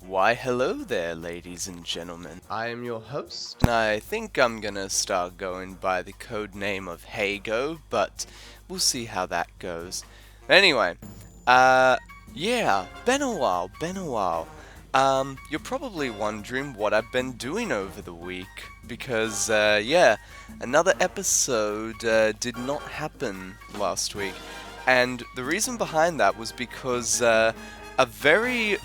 Why hello there, ladies and gentlemen. I am your host. I think I'm gonna start going by the code name of Hago, but we'll see how that goes. Anyway, yeah, been a while. You're probably wondering what I've been doing over the week, because, yeah, another episode, did not happen last week. And the reason behind that was because, a very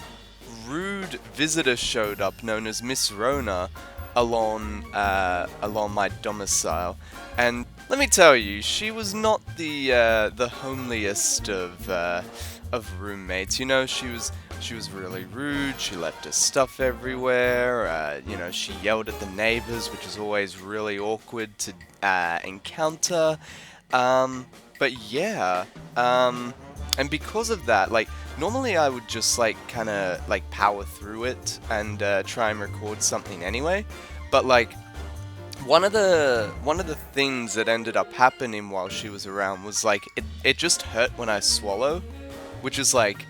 rude visitor showed up known as Miss Rona along my domicile, and let me tell you, she was not the homeliest of roommates. You know, she was really rude. She left her stuff everywhere. You know, she yelled at the neighbors, which is always really awkward to encounter. But yeah, and because of that, like, normally I would just, like, kind of, like, power through it and try and record something anyway. But, like, one of the things that ended up happening while she was around was, like, it just hurt when I swallow, which is, like,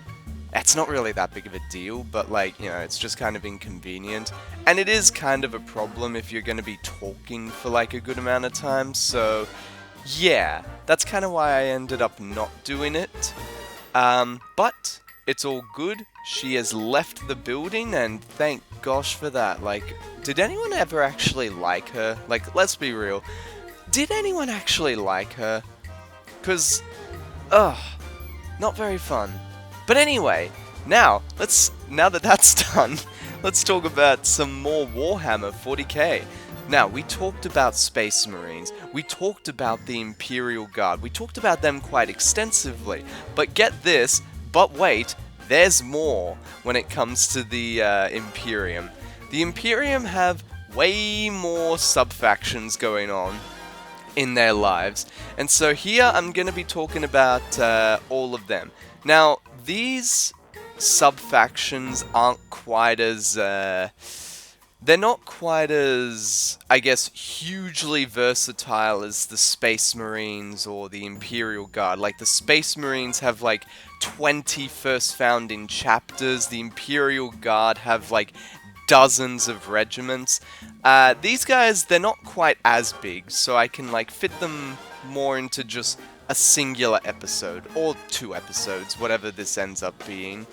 it's not really that big of a deal, but, like, you know, it's just kind of inconvenient. And it is kind of a problem if you're going to be talking for, like, a good amount of time, so yeah, that's kind of why I ended up not doing it. But it's all good. She has left the building, and thank gosh for that. Like, did anyone ever actually like her? Like, let's be real. Did anyone actually like her? 'Cause, ugh, not very fun. But anyway, now that that's done, let's talk about some more Warhammer 40k. Now, we talked about Space Marines, we talked about the Imperial Guard, we talked about them quite extensively, but get this, but wait, there's more when it comes to the Imperium. The Imperium have way more sub-factions going on in their lives, and so here I'm going to be talking about all of them. Now, these sub-factions aren't quite as they're not quite as, I guess, hugely versatile as the Space Marines or the Imperial Guard. Like, the Space Marines have, like, 20 first founding chapters. The Imperial Guard have, like, dozens of regiments. These guys, they're not quite as big, so I can, like, fit them more into just a singular episode, or 2 episodes, whatever this ends up being.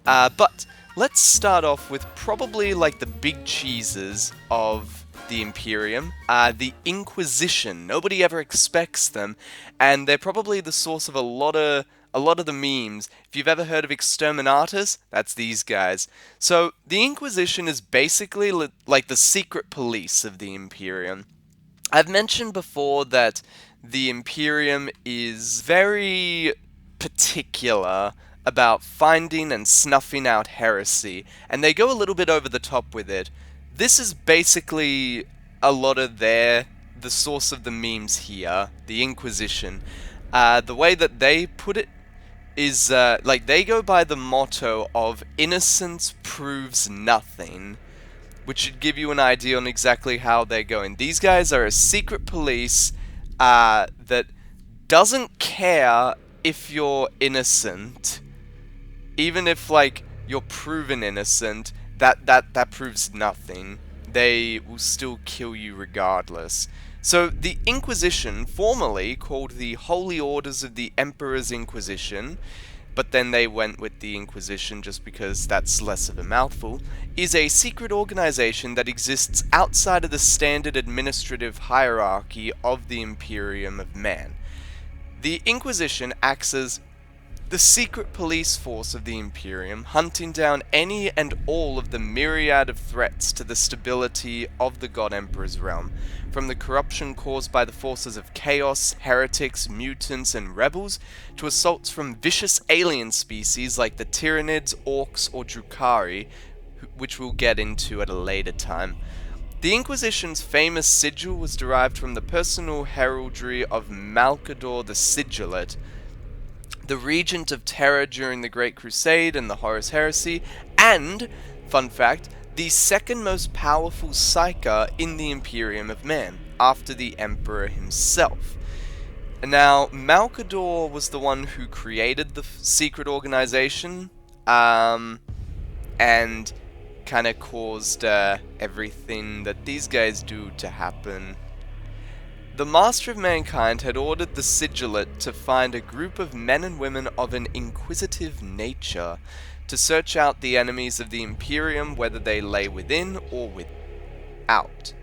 But let's start off with probably, like, the big cheeses of the Imperium, the Inquisition. Nobody ever expects them, and they're probably the source of a lot of the memes. If you've ever heard of Exterminatus, that's these guys. So the Inquisition is basically like the secret police of the Imperium. I've mentioned before that the Imperium is very particular about finding and snuffing out heresy, and they go a little bit over the top with it. This is basically a lot of the source of the memes here, the Inquisition. The way that they put it is, like, they go by the motto of innocence proves nothing, which should give you an idea on exactly how they're going. These guys are a secret police that doesn't care if you're innocent. Even if, like, you're proven innocent, that proves nothing. They will still kill you regardless. So, the Inquisition, formerly called the Holy Orders of the Emperor's Inquisition, but then they went with the Inquisition just because that's less of a mouthful, is a secret organization that exists outside of the standard administrative hierarchy of the Imperium of Man. The Inquisition acts as the secret police force of the Imperium, hunting down any and all of the myriad of threats to the stability of the God Emperor's realm, from the corruption caused by the forces of chaos, heretics, mutants, and rebels, to assaults from vicious alien species like the Tyranids, Orcs, or Drukhari, which we'll get into at a later time. The Inquisition's famous sigil was derived from the personal heraldry of Malcador the Sigilate, the Regent of Terror during the Great Crusade and the Horus Heresy, and, fun fact, the second most powerful Psyker in the Imperium of Man, after the Emperor himself. Now, Malcador was the one who created the secret organization, and kind of caused everything that these guys do to happen. The Master of Mankind had ordered the Sigilate to find a group of men and women of an inquisitive nature, to search out the enemies of the Imperium, whether they lay within or without.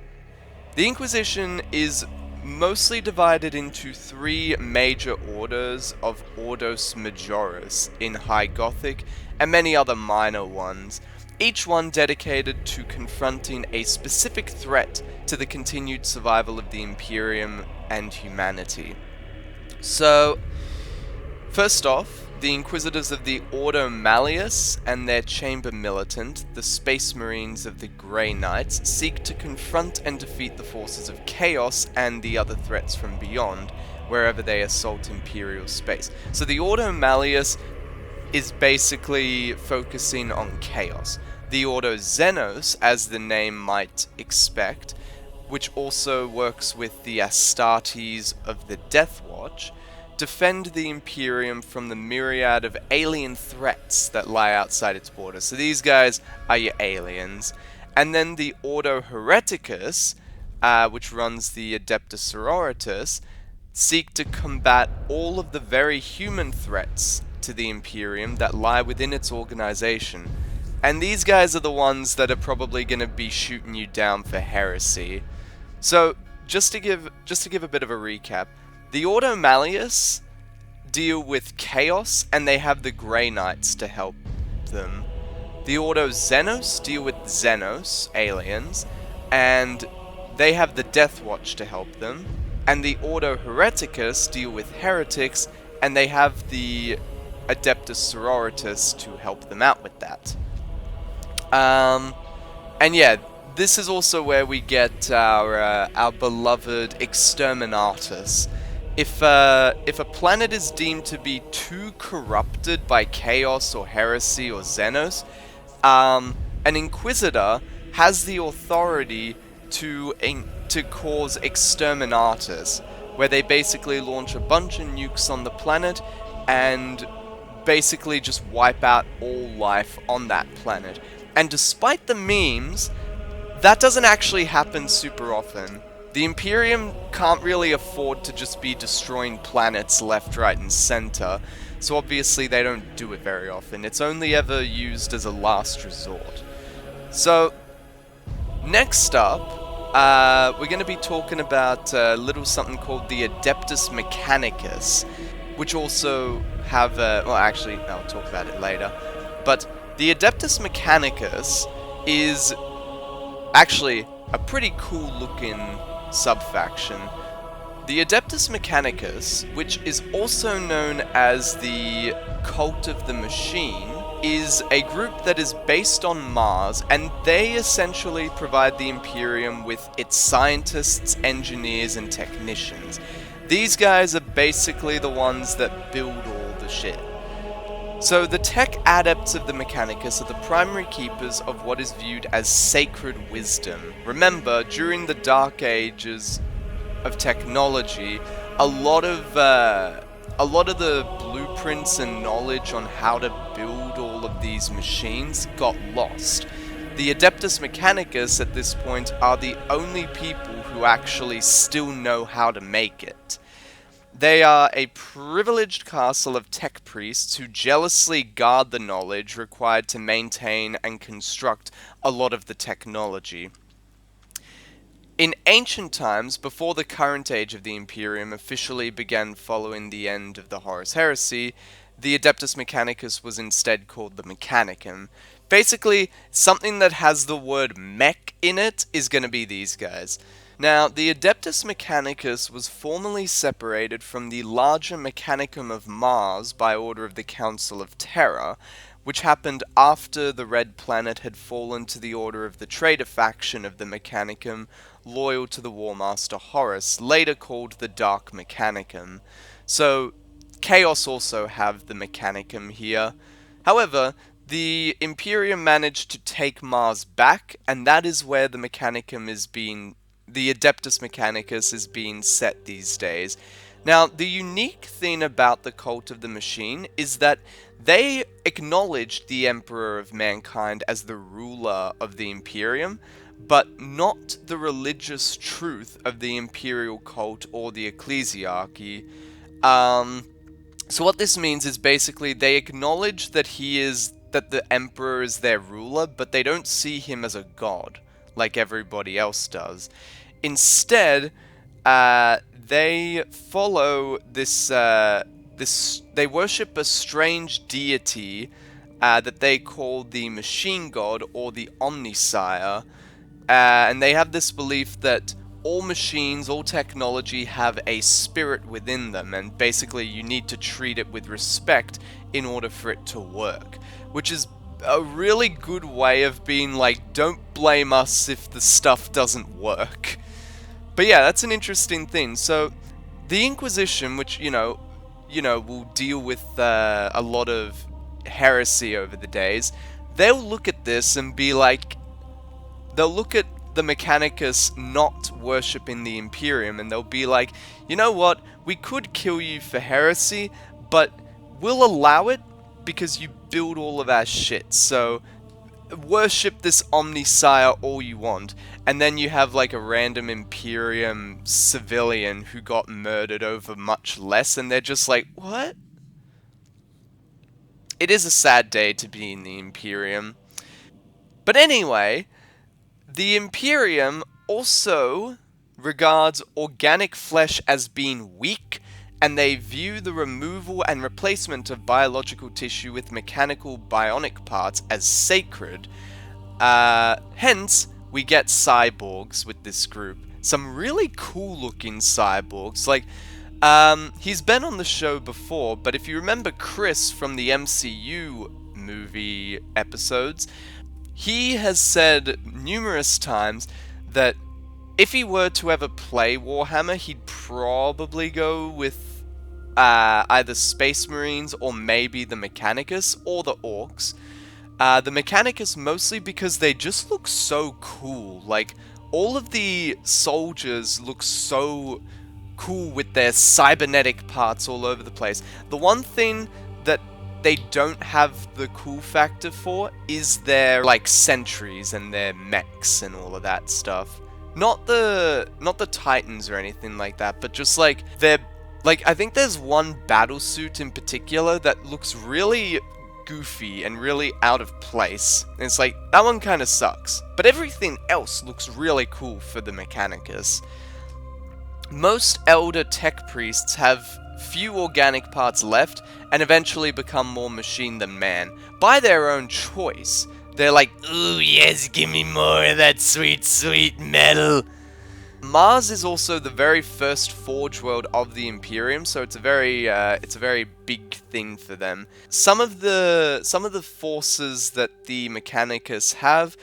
The Inquisition is mostly divided into three major orders of Ordos Majoris in High Gothic, and many other minor ones, each one dedicated to confronting a specific threat to the continued survival of the Imperium and humanity. So, first off, the Inquisitors of the Ordo Malleus and their Chamber Militant, the Space Marines of the Grey Knights, seek to confront and defeat the forces of chaos and the other threats from beyond, wherever they assault Imperial space. So the Ordo Malleus is basically focusing on chaos. The Ordo Xenos, as the name might expect, which also works with the Astartes of the Deathwatch, defend the Imperium from the myriad of alien threats that lie outside its borders. So these guys are your aliens. And then the Ordo Hereticus, which runs the Adeptus Sororities, seek to combat all of the very human threats to the Imperium that lie within its organization. And these guys are the ones that are probably going to be shooting you down for heresy. So, just to give a bit of a recap, the Ordo Malleus deal with chaos, and they have the Grey Knights to help them. The Ordo Xenos deal with Xenos, aliens, and they have the Deathwatch to help them. And the Ordo Hereticus deal with heretics, and they have the Adeptus Sororitas to help them out with that. And yeah, this is also where we get our beloved Exterminatus. If a planet is deemed to be too corrupted by chaos or heresy or Xenos, an Inquisitor has the authority to cause Exterminatus, where they basically launch a bunch of nukes on the planet and basically just wipe out all life on that planet. And despite the memes, that doesn't actually happen super often. The Imperium can't really afford to just be destroying planets left, right, and center, so obviously they don't do it very often. It's only ever used as a last resort. So, next up, we're going to be talking about a little something called the Adeptus Mechanicus, which also have well, actually, I'll talk about it later. But the Adeptus Mechanicus is actually a pretty cool looking subfaction. The Adeptus Mechanicus, which is also known as the Cult of the Machine, is a group that is based on Mars, and they essentially provide the Imperium with its scientists, engineers, and technicians. These guys are basically the ones that build all the shit. So the tech adepts of the Mechanicus are the primary keepers of what is viewed as sacred wisdom. Remember, during the Dark Ages of technology, a lot of the blueprints and knowledge on how to build all of these machines got lost. The Adeptus Mechanicus at this point are the only people who actually still know how to make it. They are a privileged castle of tech priests who jealously guard the knowledge required to maintain and construct a lot of the technology. In ancient times, before the current age of the Imperium officially began following the end of the Horus Heresy, the Adeptus Mechanicus was instead called the Mechanicum. Basically, something that has the word mech in it is going to be these guys. Now, the Adeptus Mechanicus was formally separated from the larger Mechanicum of Mars by order of the Council of Terra, which happened after the Red Planet had fallen to the order of the traitor faction of the Mechanicum, loyal to the War Master Horus, later called the Dark Mechanicum. So, Chaos also have the Mechanicum here. However, the Imperium managed to take Mars back, and that is where the Mechanicum is being... the Adeptus Mechanicus is being set these days. Now, the unique thing about the Cult of the Machine is that they acknowledged the Emperor of Mankind as the ruler of the Imperium, but not the religious truth of the imperial cult or the ecclesiarchy. So what this means is basically they acknowledge that that the Emperor is their ruler, but they don't see him as a god, like everybody else does. Instead, they follow they worship a strange deity that they call the Machine God or the Omnisire, and they have this belief that all machines, all technology have a spirit within them, and basically you need to treat it with respect in order for it to work, which is a really good way of being like, don't blame us if the stuff doesn't work. But yeah, that's an interesting thing. So, the Inquisition, which, will deal with a lot of heresy over the days, they'll look at this and be like, they'll look at the Mechanicus not worshipping the Imperium, and they'll be like, you know what, we could kill you for heresy, but we'll allow it because you build all of our shit, so worship this Omnisire all you want. And then you have like a random Imperium civilian who got murdered over much less, and they're just like, what? It is a sad day to be in the Imperium. But anyway, the Imperium also regards organic flesh as being weak, and they view the removal and replacement of biological tissue with mechanical bionic parts as sacred. Hence, we get cyborgs with this group. Some really cool looking cyborgs. Like, he's been on the show before, but if you remember Chris from the MCU movie episodes, he has said numerous times that if he were to ever play Warhammer, he'd probably go with either Space Marines or maybe the Mechanicus or the Orcs. The Mechanicus mostly because they just look so cool. Like, all of the soldiers look so cool with their cybernetic parts all over the place. The one thing that they don't have the cool factor for is their, like, sentries and their mechs and all of that stuff. Not the Titans or anything like that, but just, like, their... Like, I think there's one battlesuit in particular that looks really goofy and really out of place. And it's like, that one kind of sucks. But everything else looks really cool for the Mechanicus. Most Elder Tech Priests have few organic parts left and eventually become more machine than man. By their own choice. They're like, ooh yes, give me more of that sweet, sweet metal. Mars is also the very first Forge world of the Imperium, so it's a very big thing for them. Some of the forces that the Mechanicus have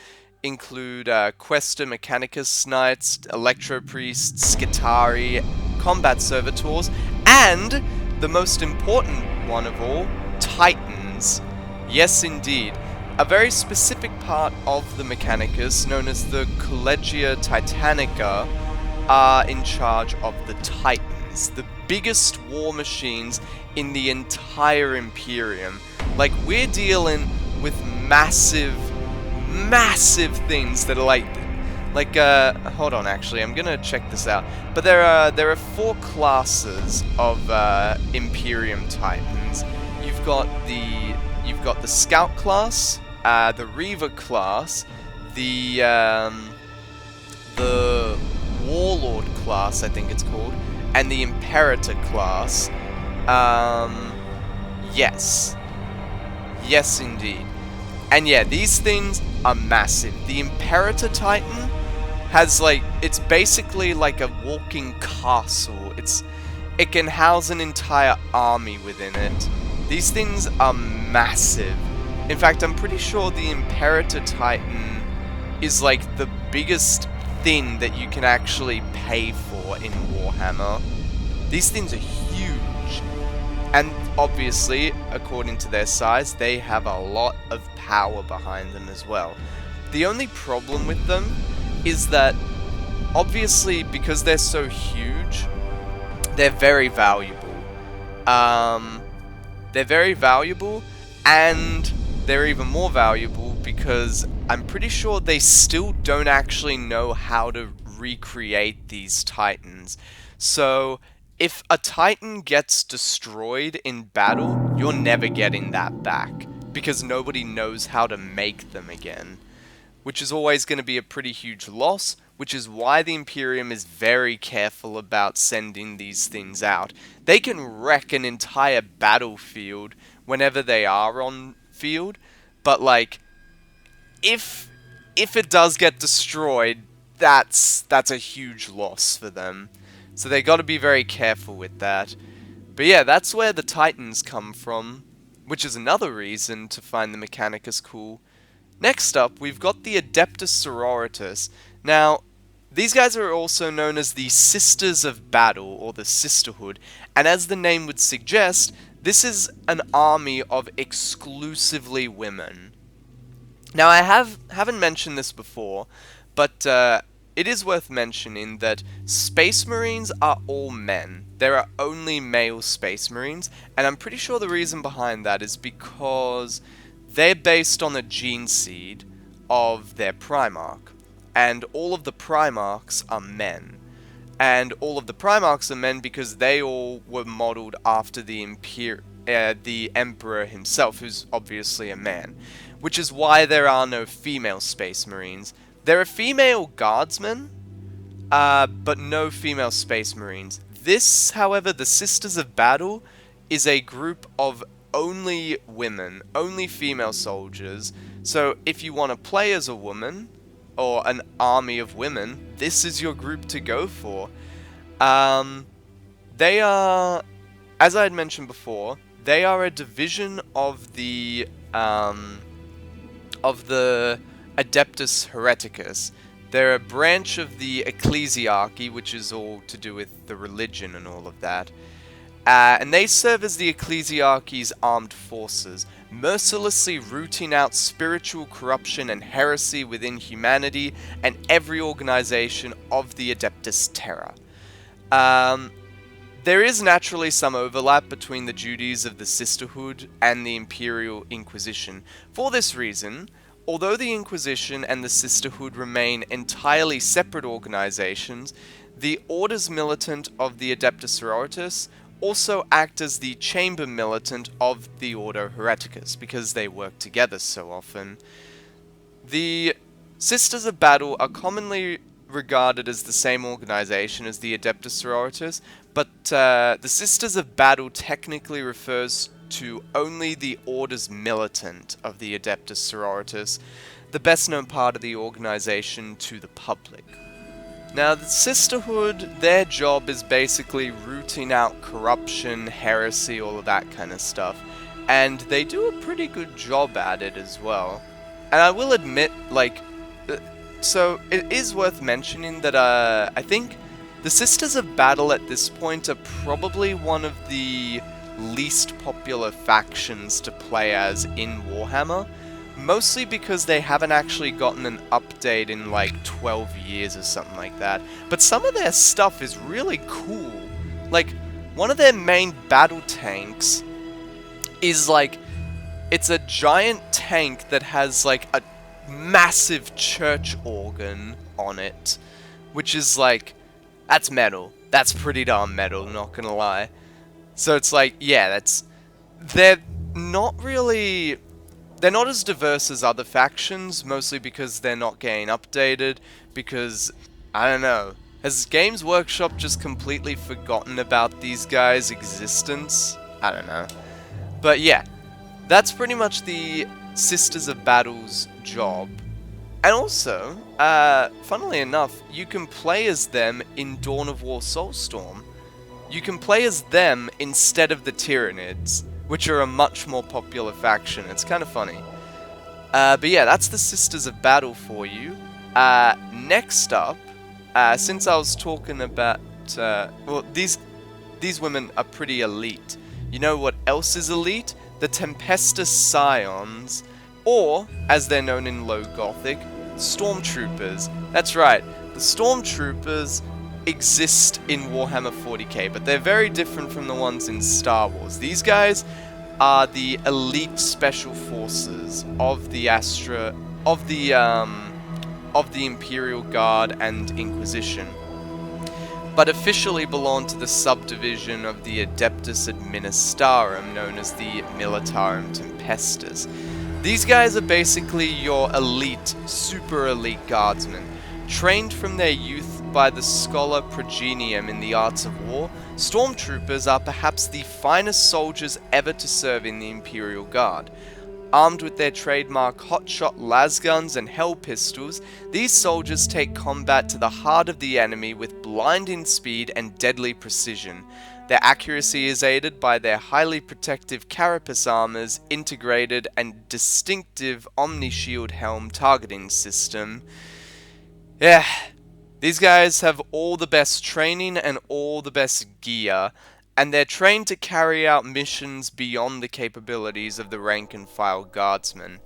include Questa Mechanicus Knights, Electro Priests, Skitari, Combat Servitors, and the most important one of all, Titans. Yes, indeed. A very specific part of the Mechanicus, known as the Collegia Titanica, are in charge of the Titans, the biggest war machines in the entire Imperium. Like, we're dealing with massive things that are like, hold on, actually, I'm gonna check this out. But there are 4 classes of Imperium Titans. You've got the Scout class, the Reaver class, the Warlord class, I think it's called, and the Imperator class. Yes, indeed. And yeah, these things are massive. The Imperator Titan has, like, it's basically like a walking castle. It can house an entire army within it. These things are massive. In fact, I'm pretty sure the Imperator Titan is like the biggest thing that you can actually pay for in Warhammer. These things are huge. And obviously, according to their size, they have a lot of power behind them as well. The only problem with them is that, obviously, because they're so huge, they're very valuable. And they're even more valuable because I'm pretty sure they still don't actually know how to recreate these Titans. So if a Titan gets destroyed in battle, you're never getting that back because nobody knows how to make them again, which is always going to be a pretty huge loss, which is why the Imperium is very careful about sending these things out. They can wreck an entire battlefield whenever they are on field, but like, if it does get destroyed, that's a huge loss for them. So they got to be very careful with that. But yeah, that's where the Titans come from, which is another reason to find the Mechanicus cool. Next up, we've got the Adeptus Sororities. Now, these guys are also known as the Sisters of Battle, or the Sisterhood, and as the name would suggest, this is an army of exclusively women. Now, I haven't mentioned this before, but it is worth mentioning that Space Marines are all men. There are only male Space Marines, and I'm pretty sure the reason behind that is because they're based on the gene seed of their Primarch, and all of the Primarchs are men. And all of the Primarchs are men because they all were modeled after the Emperor himself, who's obviously a man. Which is why there are no female Space Marines. There are female Guardsmen, but no female Space Marines. This, however, the Sisters of Battle, is a group of only women, only female soldiers. So if you want to play as a woman, or an army of women, this is your group to go for. They are, as I had mentioned before, they are a division of the Adeptus Hereticus. They're a branch of the Ecclesiarchy, which is all to do with the religion and all of that. And they serve as the Ecclesiarchy's armed forces, mercilessly rooting out spiritual corruption and heresy within humanity and every organization of the Adeptus Terra. There is naturally some overlap between the duties of the Sisterhood and the Imperial Inquisition. For this reason, although the Inquisition and the Sisterhood remain entirely separate organizations, the Orders Militant of the Adeptus Sororitas also act as the Chamber Militant of the Order Hereticus, because they work together so often. The Sisters of Battle are commonly regarded as the same organization as the Adeptus Sororitas, but the Sisters of Battle technically refers to only the Orders Militant of the Adeptus Sororitas, the best known part of the organization to the public. Now, the Sisterhood, their job is basically rooting out corruption, heresy, all of that kind of stuff, and they do a pretty good job at it as well. And I will admit, like, so it is worth mentioning that I think the Sisters of Battle at this point are probably one of the least popular factions to play as in Warhammer, mostly because they haven't actually gotten an update in like 12 years or something like that. But some of their stuff is really cool. Like, one of their main battle tanks is like, it's a giant tank that has like a massive church organ on it, which is like, that's metal. That's pretty darn metal, not gonna lie. So it's like, yeah, they're not as diverse as other factions, mostly because they're not getting updated, because, I don't know, has Games Workshop just completely forgotten about these guys' existence? I don't know. But yeah, that's pretty much the Sisters of Battle's job. And also, funnily enough, you can play as them in Dawn of War Soulstorm. You can play as them instead of the Tyranids, which are a much more popular faction. It's kind of funny. But yeah, that's the Sisters of Battle for you. Next up, since I was talking about, well, these women are pretty elite. You know what else is elite? The Tempestus Scions, or, as they're known in Low Gothic, Stormtroopers. That's right, the Stormtroopers exist in Warhammer 40k, but they're very different from the ones in Star Wars. These guys are the elite special forces of the Imperial Guard and Inquisition, but officially belong to the subdivision of the Adeptus Administrarum known as the Militarum Tempestus. These guys are basically your elite, super elite guardsmen. Trained from their youth by the scholar Progenium in the arts of war, Stormtroopers are perhaps the finest soldiers ever to serve in the Imperial Guard. Armed with their trademark hotshot lasguns and hell pistols, these soldiers take combat to the heart of the enemy with blinding speed and deadly precision. Their accuracy is aided by their highly protective carapace armors, integrated and distinctive omni-shield helm targeting system. Yeah, these guys have all the best training and all the best gear, and they're trained to carry out missions beyond the capabilities of the rank-and-file guardsmen.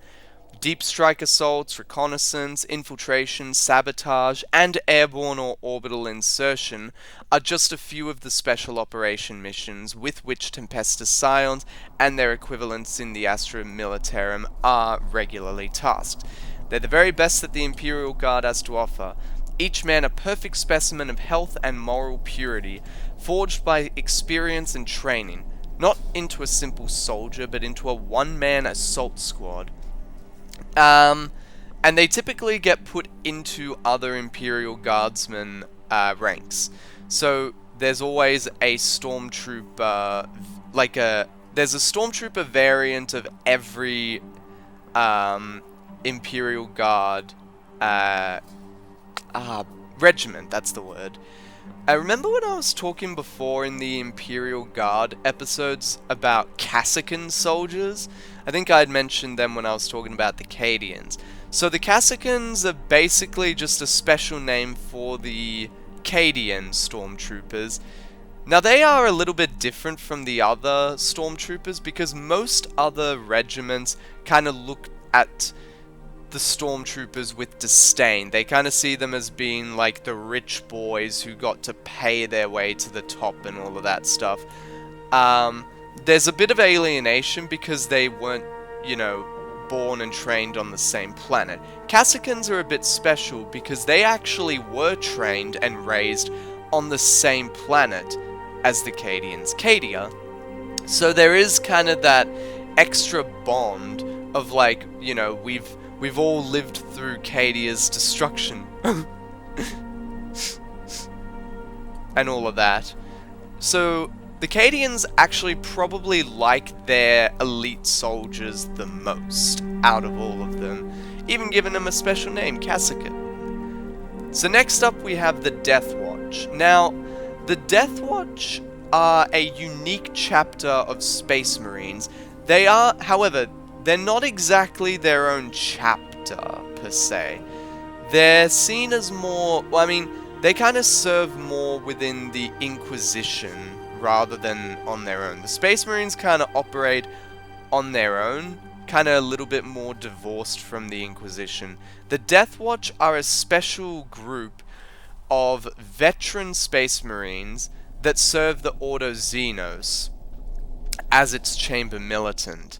Deep strike assaults, reconnaissance, infiltration, sabotage, and airborne or orbital insertion are just a few of the special operation missions with which Tempestus Scions and their equivalents in the Astra Militarum are regularly tasked. They're the very best that the Imperial Guard has to offer, each man a perfect specimen of health and moral purity, forged by experience and training, not into a simple soldier, but into a one-man assault squad. And they typically get put into other Imperial Guardsmen ranks. So there's always a Stormtrooper, there's a Stormtrooper variant of every Imperial Guard regiment, that's the word. I remember when I was talking before in the Imperial Guard episodes about Cassican soldiers. I think I had mentioned them when I was talking about the Cadians. So the Cassicans are basically just a special name for the Cadian Stormtroopers. Now they are a little bit different from the other Stormtroopers because most other regiments kind of look at the Stormtroopers with disdain. They kind of see them as being like the rich boys who got to pay their way to the top and all of that stuff. There's a bit of alienation because they weren't, born and trained on the same planet. Cassicans are a bit special because they actually were trained and raised on the same planet as the Cadians, Cadia. So there is kind of that extra bond of we've all lived through Cadia's destruction. And all of that. So the Cadians actually probably like their elite soldiers the most out of all of them, even giving them a special name, Cassican. So next up we have the Deathwatch. Now, the Deathwatch are a unique chapter of Space Marines. They are, however, they're not exactly their own chapter, per se. They're seen as more, they kind of serve more within the Inquisition rather than on their own. The Space Marines kind of operate on their own, kind of a little bit more divorced from the Inquisition. The Deathwatch are a special group of veteran Space Marines that serve the Ordo Xenos as its chamber militant.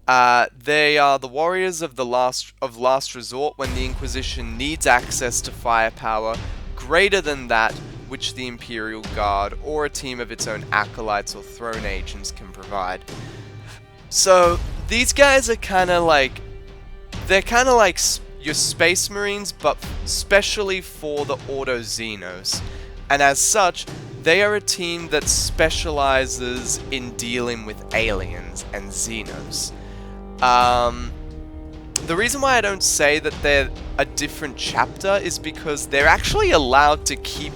They are the warriors of last resort when the Inquisition needs access to firepower greater than that which the Imperial Guard or a team of its own acolytes or throne agents can provide. So these guys are kind of like, they're kind of like your Space Marines, but specially for the Ordo Xenos. And as such, they are a team that specializes in dealing with aliens and Xenos. The reason why I don't say that they're a different chapter is because they're actually allowed to keep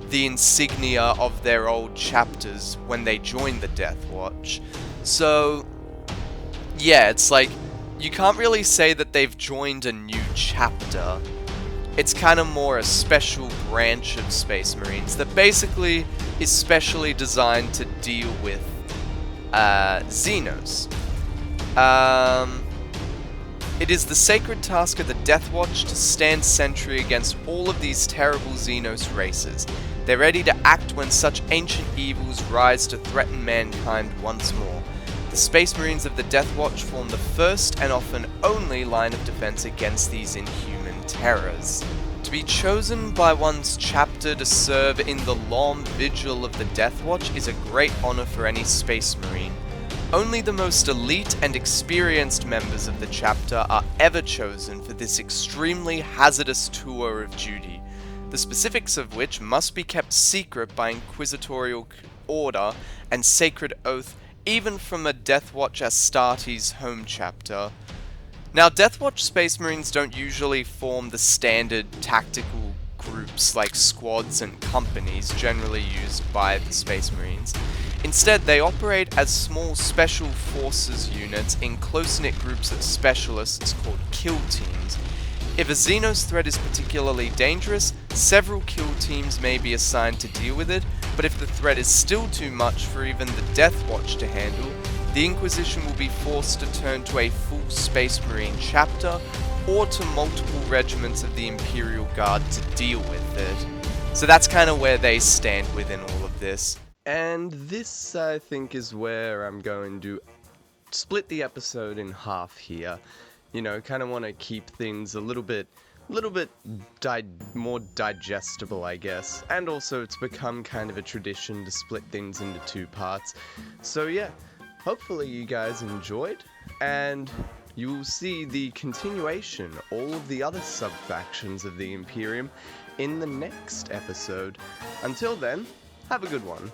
the insignia of their old chapters when they join the Deathwatch. So, yeah, it's like, you can't really say that they've joined a new chapter. It's kind of more a special branch of Space Marines that basically is specially designed to deal with Xenos. It is the sacred task of the Deathwatch to stand sentry against all of these terrible Xenos races. They're ready to act when such ancient evils rise to threaten mankind once more. The Space Marines of the Deathwatch form the first and often only line of defense against these inhuman terrors. To be chosen by one's chapter to serve in the long vigil of the Deathwatch is a great honor for any Space Marine. Only the most elite and experienced members of the chapter are ever chosen for this extremely hazardous tour of duty, the specifics of which must be kept secret by inquisitorial order and sacred oath even from a Deathwatch Astartes home chapter. Now, Deathwatch Space Marines don't usually form the standard tactical groups like squads and companies generally used by the Space Marines. Instead, they operate as small special forces units in close-knit groups of specialists called kill teams. If a Xenos threat is particularly dangerous, several kill teams may be assigned to deal with it, but if the threat is still too much for even the Deathwatch to handle, the Inquisition will be forced to turn to a full Space Marine chapter, or to multiple regiments of the Imperial Guard to deal with it. So that's kind of where they stand within all of this. And this, I think, is where I'm going to split the episode in half here. You know, kind of want to keep things a little bit more digestible, I guess. And also, it's become kind of a tradition to split things into two parts. So yeah, hopefully you guys enjoyed, and you will see the continuation, all of the other sub-factions of the Imperium, in the next episode. Until then, have a good one.